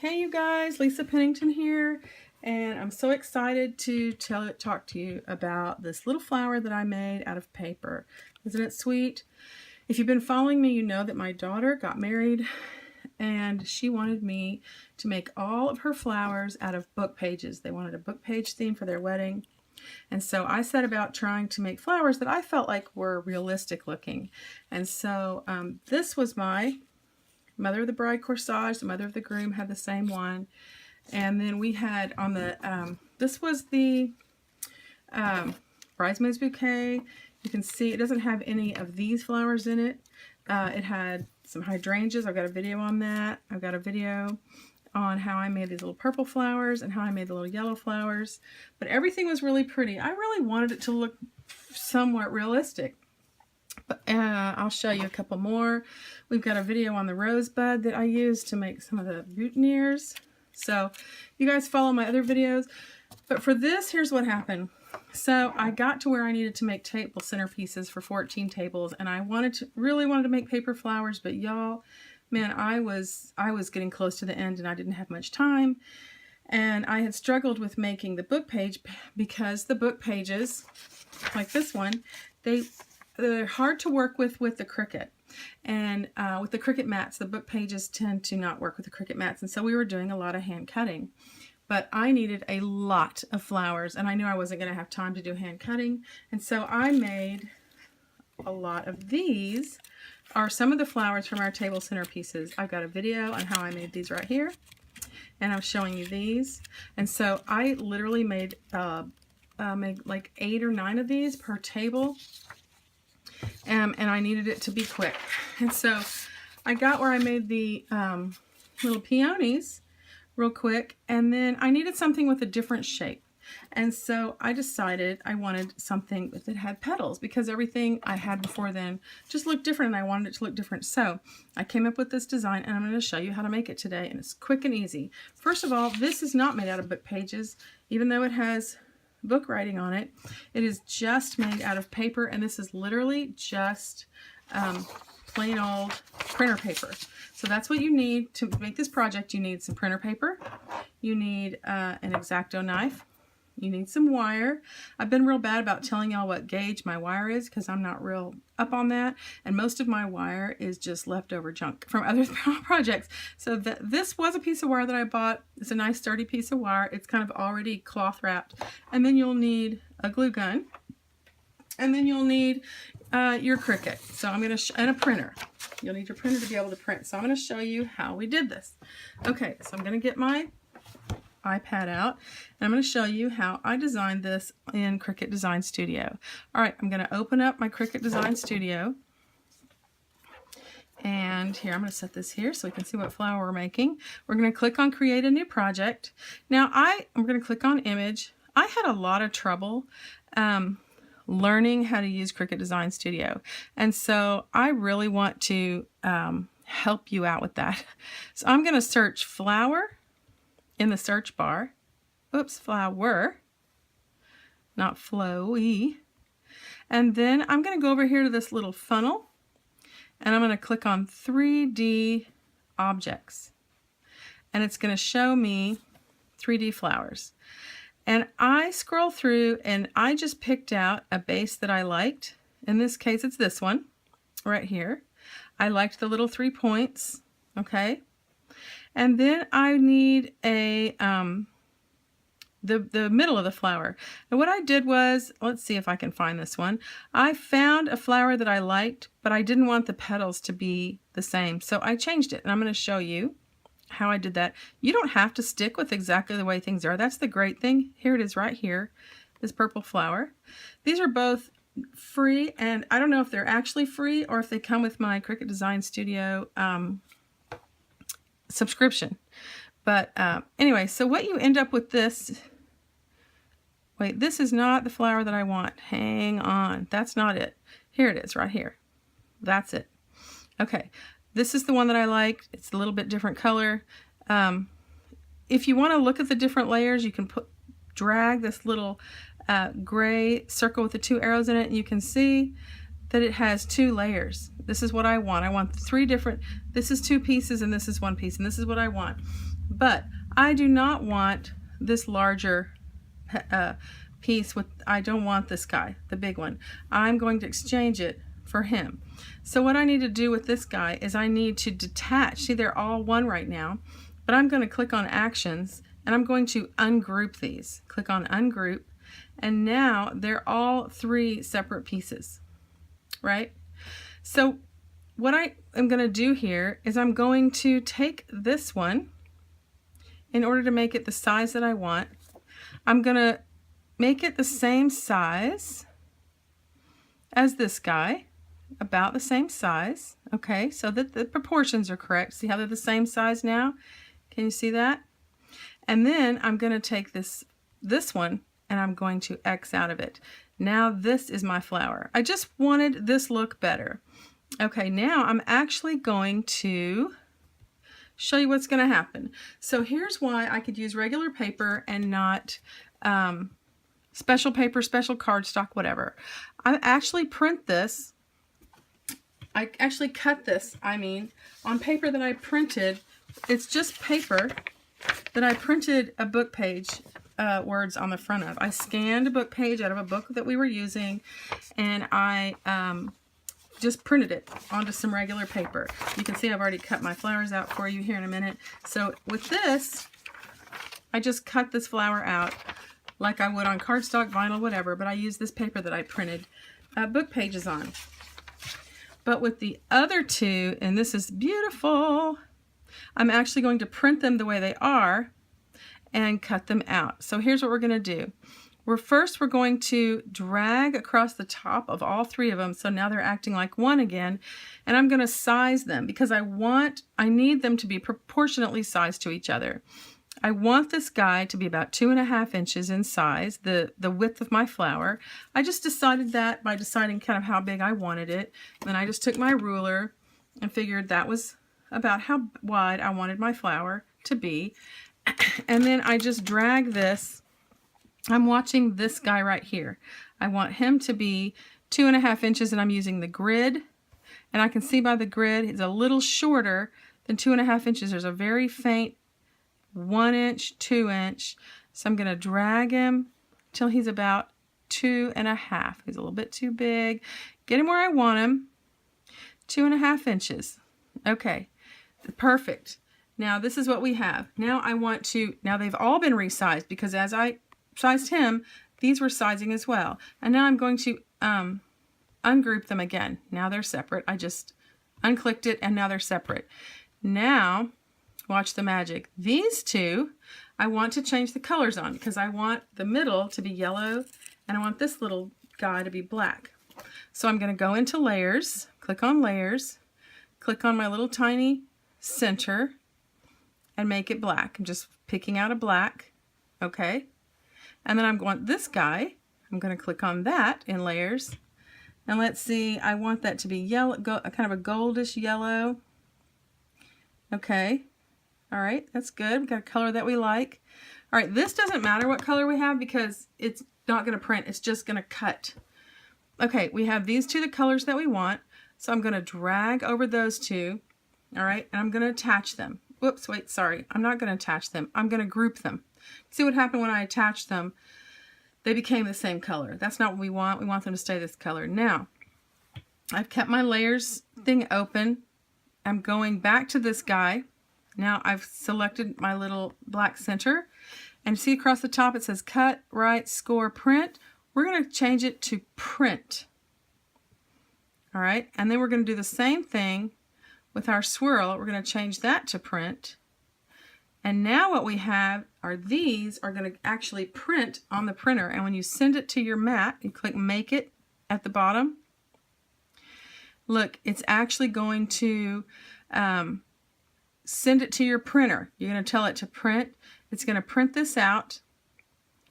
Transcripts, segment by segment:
Hey you guys, Lisa Pennington here, and I'm so excited to talk to you about this little flower that I made out of paper. Isn't it sweet? If you've been following me, you know that my daughter got married and she wanted me to make all of her flowers out of book pages. They wanted a book page theme for their wedding. And so I set about trying to make flowers that I felt like were realistic looking. And so this was my Mother of the Bride corsage. The Mother of the Groom had the same one. And then we had on the, this was the bridesmaid's bouquet. You can see it doesn't have any of these flowers in it. It had some hydrangeas. I've got a video on that. I've got a video on how I made these little purple flowers and how I made the little yellow flowers. But everything was really pretty. I really wanted it to look somewhat realistic. But I'll show you a couple more. We've got a video on the rosebud that I used to make some of the boutonnieres. So you guys follow my other videos. But for this, here's what happened. So I got to where I needed to make table centerpieces for 14 tables, and I really wanted to make paper flowers, but y'all, man, I was getting close to the end and I didn't have much time. And I had struggled with making the book page because the book pages, like this one, they're hard to work with the Cricut. And with the Cricut mats, the book pages tend to not work with the Cricut mats. And so we were doing a lot of hand cutting. But I needed a lot of flowers, and I knew I wasn't going to have time to do hand cutting. And so I made a lot of these. Are some of the flowers from our table centerpieces. I've got a video on how I made these right here. And I'm showing you these. And so I literally made like 8 or 9 of these per table. And I needed it to be quick. And so I got where I made the little peonies real quick, and then I needed something with a different shape. And so I decided I wanted something that had petals, because everything I had before then just looked different and I wanted it to look different. So I came up with this design, and I'm going to show you how to make it today, and it's quick and easy. First of all, this is not made out of book pages, even though it has book writing on it. It is just made out of paper, and this is literally just plain old printer paper. So that's what you need to make this project. You need some printer paper, you need an X-Acto knife, you need some wire. I've been real bad about telling y'all what gauge my wire is because I'm not real up on that, and most of my wire is just leftover junk from other projects. So this was a piece of wire that I bought. It's a nice sturdy piece of wire. It's kind of already cloth wrapped. And then you'll need a glue gun, and then you'll need your Cricut. So I'm going to and a printer. You'll need your printer to be able to print. So I'm going to show you how we did this. Okay, so I'm going to get my iPad out, and I'm going to show you how I designed this in Cricut Design Studio. All right, I'm going to open up my Cricut Design Studio, and here I'm going to set this here so we can see what flower we're making. We're going to click on Create a New Project. Now I'm going to click on Image. I had a lot of trouble learning how to use Cricut Design Studio, and so I really want to help you out with that. So I'm going to search flower in the search bar. Oops, flower, not flowy. And then I'm going to go over here to this little funnel, and I'm going to click on 3D objects, and it's going to show me 3D flowers. And I scroll through, and I just picked out a base that I liked. In this case, it's this one right here. I liked the little 3 points. Okay. And then I need a the middle of the flower. And what I did was, let's see if I can find this one. I found a flower that I liked, but I didn't want the petals to be the same. So I changed it, and I'm going to show you how I did that. You don't have to stick with exactly the way things are. That's the great thing. Here it is right here, this purple flower. These are both free, and I don't know if they're actually free or if they come with my Cricut Design Studio subscription. But anyway, so what you end up with this, wait, this is not the flower that I want. Hang on, that's not it. Here it is right here. That's it. Okay, this is the one that I like. It's a little bit different color. If you want to look at the different layers, you can drag this little gray circle with the 2 arrows in it, and you can see that it has 2 layers. This is what I want. I want 3 different, this is 2 pieces and this is 1 piece, and this is what I want. But I do not want this larger piece with, I don't want this guy, the big one. I'm going to exchange it for him. So what I need to do with this guy is I need to detach. See, they're all one right now, but I'm going to click on actions and I'm going to ungroup these. Click on ungroup, and now they're all three separate pieces, right? So what I am going to do here is I'm going to take this one in order to make it the size that I want. I'm going to make it the same size as this guy, about the same size, okay, so that the proportions are correct. See how they're the same size now? Can you see that? And then I'm going to take this one and I'm going to X out of it. Now this is my flower. I just wanted this look better. Okay, now I'm actually going to show you what's going to happen. So here's why I could use regular paper and not special paper, special cardstock, whatever. I actually print this. I actually cut this, on paper that I printed. It's just paper that I printed a book page words on the front of. I scanned a book page out of a book that we were using, and I just printed it onto some regular paper. You can see I've already cut my flowers out for you here in a minute. So with this, I just cut this flower out like I would on cardstock, vinyl, whatever, but I used this paper that I printed book pages on. But with the other two, and this is beautiful, I'm actually going to print them the way they are and cut them out. So here's what we're going to do. We're going to drag across the top of all three of them, so now they're acting like one again, and I'm going to size them because I need them to be proportionately sized to each other. I want this guy to be about 2.5 inches in size, the width of my flower. I just decided that by deciding kind of how big I wanted it. And then I just took my ruler and figured that was about how wide I wanted my flower to be. And then I just drag this. I'm watching this guy right here. I want him to be 2.5 inches, and I'm using the grid. And I can see by the grid, it's a little shorter than 2.5 inches. There's a very faint 1 inch, 2 inch. So I'm going to drag him till he's about 2.5. He's a little bit too big. Get him where I want him. 2.5 inches. Okay, perfect. Now this is what we have. Now they've all been resized because as I sized him, these were sizing as well. And now I'm going to ungroup them again. Now they're separate. I just unclicked it and now they're separate. Now, watch the magic. These two, I want to change the colors on because I want the middle to be yellow and I want this little guy to be black. So I'm going to go into layers, click on layers, click on my little tiny center and make it black. I'm just picking out a black, okay? And then I'm going this guy, I'm going to click on that in layers. And let's see, I want that to be yellow, kind of a goldish yellow. Okay. All right, that's good. We've got a color that we like. All right, this doesn't matter what color we have because it's not going to print. It's just going to cut. Okay, we have these two, the colors that we want. So I'm going to drag over those two. All right, and I'm going to attach them. Whoops, wait, sorry. I'm not going to attach them. I'm going to group them. See what happened when I attached them? They became the same color. That's not what we want. We want them to stay this color. Now, I've kept my layers thing open. I'm going back to this guy. Now I've selected my little black center, and see across the top it says cut, write, score, print. We're going to change it to print. All right, and then we're going to do the same thing with our swirl. We're going to change that to print. And now what we have are these are going to actually print on the printer, and when you send it to your mat, you click make it at the bottom. Look, it's actually going to send it to your printer. You're going to tell it to print. It's going to print this out,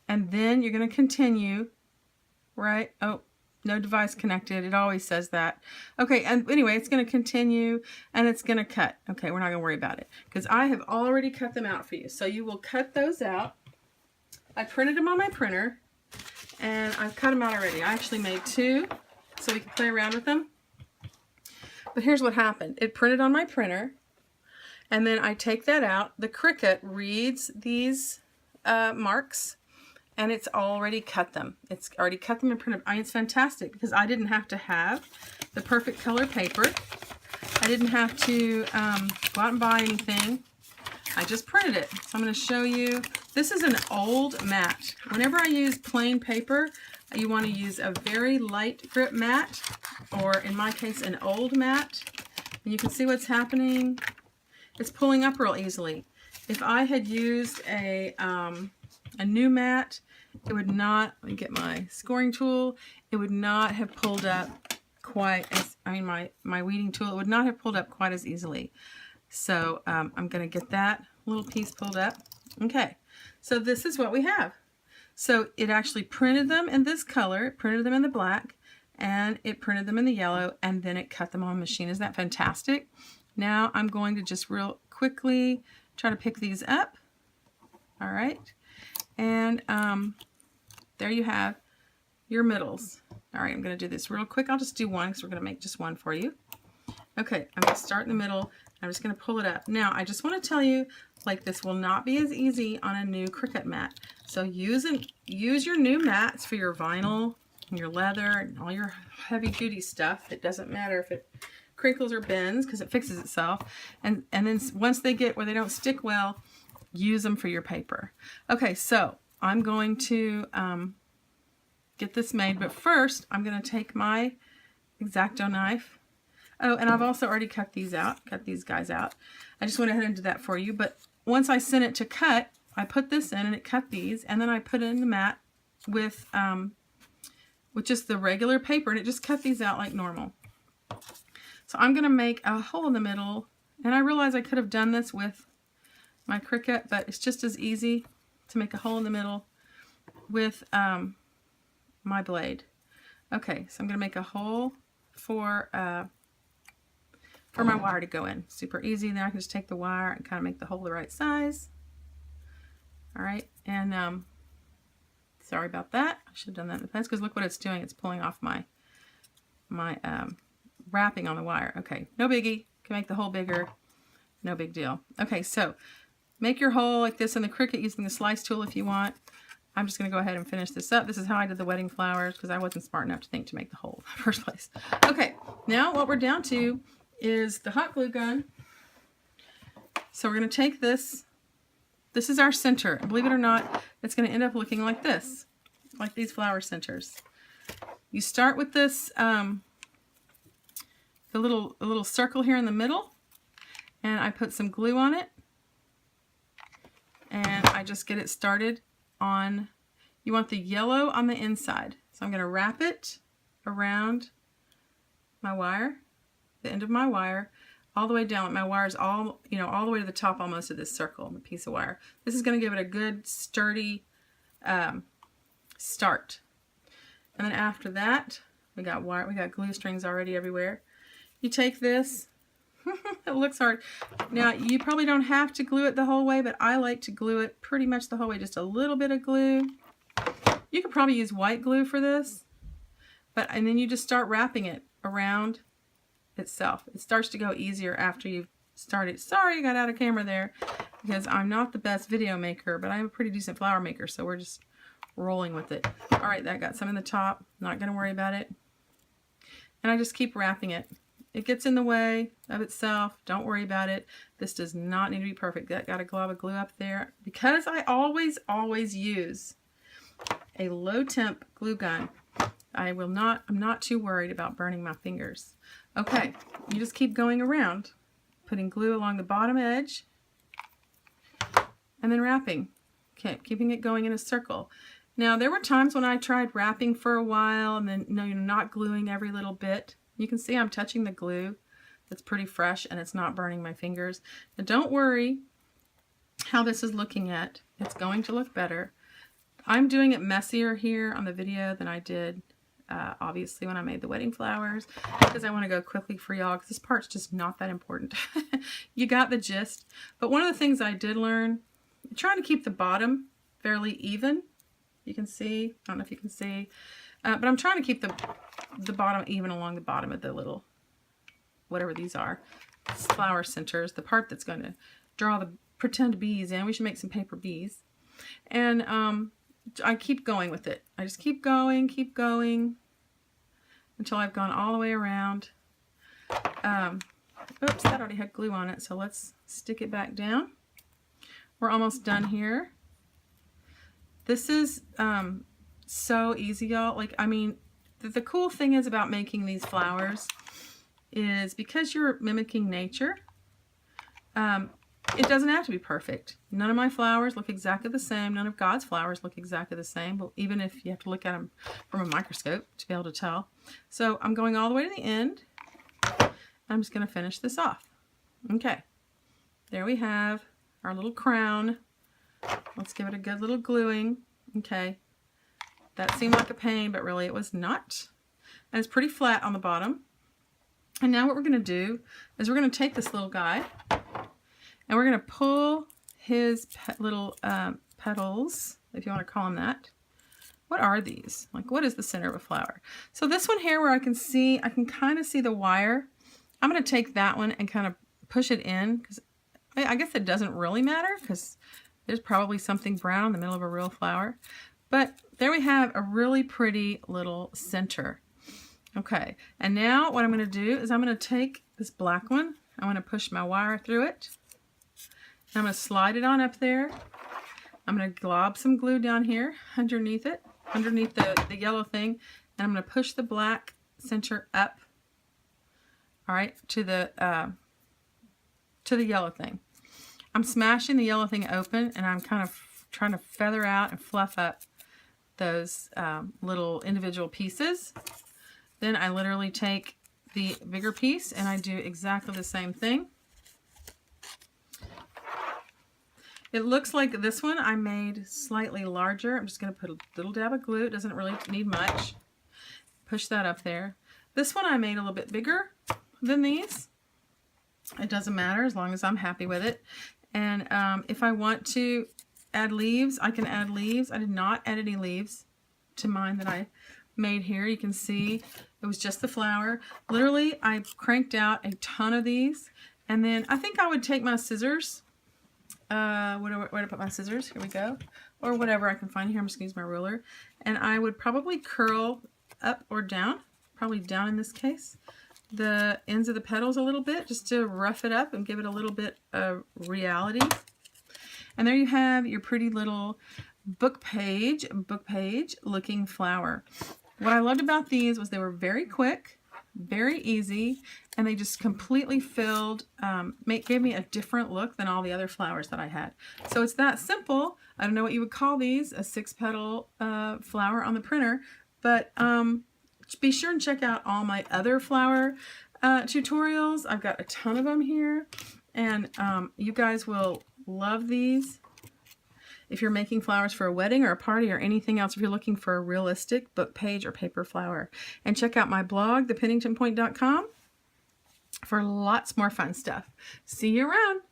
and then you're going to continue, right? Oh, no device connected. It always says that. Okay, and anyway, it's going to continue, and it's going to cut. Okay, we're not going to worry about it because I have already cut them out for you. So you will cut those out. I printed them on my printer, and I've cut them out already. I actually made two so we can play around with them. But here's what happened. It printed on my printer. And then I take that out. The Cricut reads these marks, and it's already cut them. It's already cut them and printed. It's fantastic because I didn't have to have the perfect color paper. I didn't have to go out and buy anything. I just printed it. So I'm going to show you. This is an old mat. Whenever I use plain paper, you want to use a very light grip mat, or in my case, an old mat. And you can see what's happening. It's pulling up real easily. If I had used a new mat, it would not, let me get my scoring tool, it would not have pulled up quite as, my weeding tool, it would not have pulled up quite as easily. So I'm going to get that little piece pulled up. Okay, so this is what we have. So it actually printed them in this color, it printed them in the black, and it printed them in the yellow, and then it cut them on machine. Isn't that fantastic? Now I'm going to just real quickly try to pick these up. All right, and there you have your middles. All right, I'm going to do this real quick. I'll just do one because we're going to make just one for you. Okay, I'm going to start in the middle. I'm just going to pull it up. Now, I just want to tell you, like, this will not be as easy on a new Cricut mat. So use your new mats for your vinyl, and your leather, and all your heavy-duty stuff. It doesn't matter if it crinkles or bends because it fixes itself. And then once they get where they don't stick well, use them for your paper. Okay, so I'm going to get this made, but first I'm going to take my X-Acto knife. Oh, and I've also already cut these guys out. I just went ahead and did that for you, but once I sent it to cut, I put this in and it cut these, and then I put it in the mat with just the regular paper, and it just cut these out like normal. So I'm going to make a hole in the middle, and I realize I could have done this with my Cricut, but it's just as easy to make a hole in the middle with my blade. Okay, so I'm going to make a hole for my wire to go in. Super easy. Then I can just take the wire and kind of make the hole the right size. All right, and sorry about that. I should have done that in the past, because look what it's doing. It's pulling off my wrapping on the wire. Okay, no biggie. Can make the hole bigger. No big deal. Okay, so make your hole like this in the Cricut using the slice tool if you want. I'm just going to go ahead and finish this up. This is how I did the wedding flowers, because I wasn't smart enough to think to make the hole in the first place. Okay, now what we're down to is the hot glue gun. So we're going to take this. This is our center. And believe it or not, it's going to end up looking like this, like these flower centers. You start with this, the little circle here in the middle, and I put some glue on it, and I just get it started on, you want the yellow on the inside. So I'm going to wrap it around my wire, the end of my wire, all the way down. My wire's all the way to the top almost of this circle, the piece of wire. This is going to give it a good sturdy start. And then after that, we got glue strings already everywhere. You take this, it looks hard. Now, you probably don't have to glue it the whole way, but I like to glue it pretty much the whole way, just a little bit of glue. You could probably use white glue for this, and then you just start wrapping it around itself. It starts to go easier after you've started. Sorry, I got out of camera there, because I'm not the best video maker, but I'm a pretty decent flower maker, so we're just rolling with it. All right, that got some in the top. Not going to worry about it. And I just keep wrapping it. It gets in the way of itself. Don't worry about it. This does not need to be perfect. Got a glob of glue up there. Because I always use a low temp glue gun, I'm not too worried about burning my fingers. Okay, you just keep going around, putting glue along the bottom edge, and then wrapping. Okay, keeping it going in a circle. Now, there were times when I tried wrapping for a while and then not gluing every little bit. You can see I'm touching the glue. It's pretty fresh and it's not burning my fingers. Now, don't worry how this is looking at. It's going to look better. I'm doing it messier here on the video than I did obviously when I made the wedding flowers, because I want to go quickly for y'all, because this part's just not that important. You got the gist. But one of the things I did learn, trying to keep the bottom fairly even. You can see, I don't know if you can see, but I'm trying to keep the bottom even along the bottom of the little, whatever these are, flower centers, the part that's going to draw the pretend bees in. We should make some paper bees. And I keep going with it. I just keep going until I've gone all the way around. Oops, that already had glue on it, so let's stick it back down. We're almost done here. This is so easy, y'all. Like, I mean, the cool thing is about making these flowers is because you're mimicking nature, it doesn't have to be perfect. None of my flowers look exactly the same. None of God's flowers look exactly the same, but even if you have to look at them from a microscope to be able to tell. So I'm going all the way to the end. I'm just going to finish this off. Okay, there we have our little crown. Let's give it a good little gluing. Okay, that seemed like a pain, but really it was not. And it's pretty flat on the bottom. And now what we're going to do is we're going to take this little guy and we're going to pull his little petals, if you want to call them that. What are these? Like, what is the center of a flower? So this one here where I can kind of see the wire. I'm going to take that one and kind of push it in, because I guess it doesn't really matter because there's probably something brown in the middle of a real flower. But there we have a really pretty little center. Okay, and now what I'm going to do is I'm going to take this black one. I'm going to push my wire through it. I'm going to slide it on up there. I'm going to glob some glue down here underneath it, underneath the yellow thing, and I'm going to push the black center up, all right, to the yellow thing. I'm smashing the yellow thing open, and I'm kind of trying to feather out and fluff up those little individual pieces. Then I literally take the bigger piece and I do exactly the same thing. It looks like this one I made slightly larger. I'm just going to put a little dab of glue. It doesn't really need much. Push that up there. This one I made a little bit bigger than these. It doesn't matter as long as I'm happy with it. And if I want to add leaves, I can add leaves. I did not add any leaves to mine that I made here. You can see it was just the flower. Literally, I cranked out a ton of these. And then I think I would take my scissors. Where do I put my scissors? Here we go. Or whatever I can find here. I'm just going to use my ruler. And I would probably curl up or down, probably down in this case, the ends of the petals a little bit, just to rough it up and give it a little bit of reality. And there you have your pretty little book page looking flower. What I loved about these was they were very quick, very easy, and they just completely filled, gave me a different look than all the other flowers that I had. So it's that simple. I don't know what you would call these, a 6-petal flower on the printer, but be sure and check out all my other flower tutorials. I've got a ton of them here, and you guys will love these. If you're making flowers for a wedding or a party or anything else, if you're looking for a realistic book page or paper flower. And check out my blog, thepenningtonpoint.com, for lots more fun stuff. See you around.